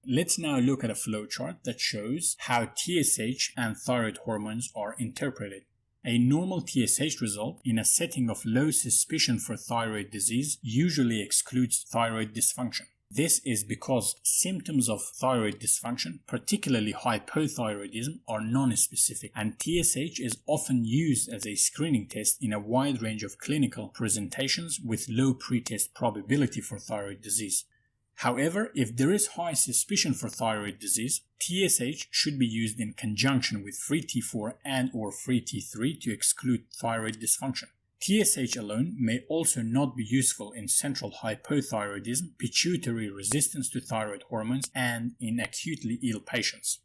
Let's now look at a flowchart that shows how TSH and thyroid hormones are interpreted. A normal TSH result in a setting of low suspicion for thyroid disease usually excludes thyroid dysfunction. This is because symptoms of thyroid dysfunction, particularly hypothyroidism, are non-specific, and TSH is often used as a screening test in a wide range of clinical presentations with low pretest probability for thyroid disease. However, if there is high suspicion for thyroid disease, TSH should be used in conjunction with free T4 and/or free T3 to exclude thyroid dysfunction. TSH alone may also not be useful in central hypothyroidism, pituitary resistance to thyroid hormones, and in acutely ill patients.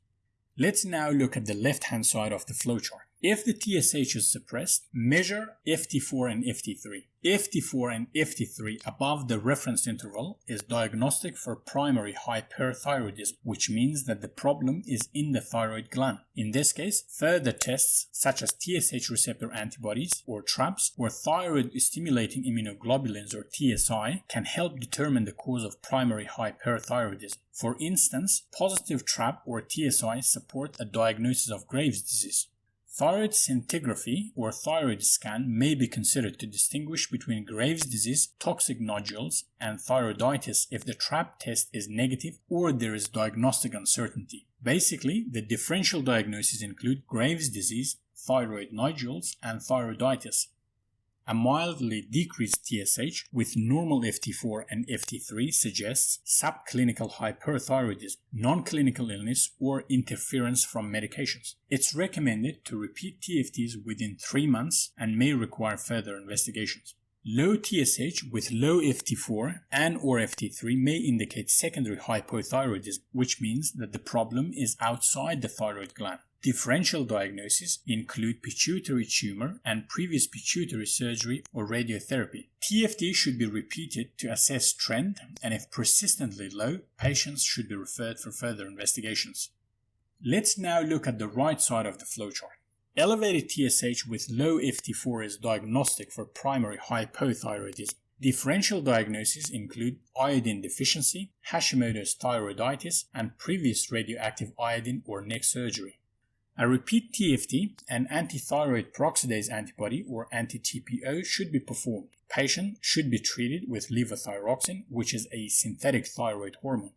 Let's now look at the left-hand side of the flowchart. If the TSH is suppressed, measure FT4 and FT3. FT4 and FT3 above the reference interval is diagnostic for primary hyperthyroidism, which means that the problem is in the thyroid gland. In this case, further tests such as TSH receptor antibodies or TRAPs or thyroid-stimulating immunoglobulins or TSI can help determine the cause of primary hyperthyroidism. For instance, positive TRAP or TSI support a diagnosis of Graves' disease. Thyroid scintigraphy or thyroid scan may be considered to distinguish between Graves' disease, toxic nodules, and thyroiditis if the TRAP test is negative or there is diagnostic uncertainty. Basically, the differential diagnoses include Graves' disease, thyroid nodules, and thyroiditis. A mildly decreased TSH with normal FT4 and FT3 suggests subclinical hyperthyroidism, non-clinical illness, or interference from medications. It's recommended to repeat TFTs within 3 months and may require further investigations. Low TSH with low FT4 and/or FT3 may indicate secondary hypothyroidism, which means that the problem is outside the thyroid gland. Differential diagnoses include pituitary tumor and previous pituitary surgery or radiotherapy. TFT should be repeated to assess trend, and if persistently low, patients should be referred for further investigations. Let's now look at the right side of the flowchart. Elevated TSH with low FT4 is diagnostic for primary hypothyroidism. Differential diagnoses include iodine deficiency, Hashimoto's thyroiditis, and previous radioactive iodine or neck surgery. A repeat TFT, an antithyroid peroxidase antibody or anti-TPO, should be performed. Patient should be treated with levothyroxine, which is a synthetic thyroid hormone.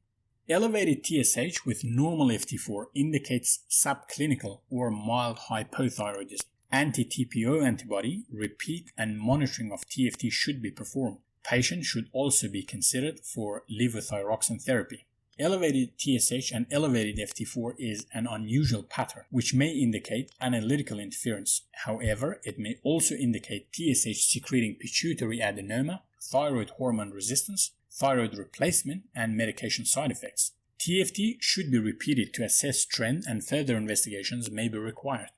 Elevated TSH with normal FT4 indicates subclinical or mild hypothyroidism. Anti-TPO antibody, repeat and monitoring of TFT should be performed. Patient should also be considered for levothyroxine therapy. Elevated TSH and elevated FT4 is an unusual pattern, which may indicate analytical interference. However, it may also indicate TSH secreting pituitary adenoma, thyroid hormone resistance, thyroid replacement, and medication side effects. TFT should be repeated to assess trend, and further investigations may be required.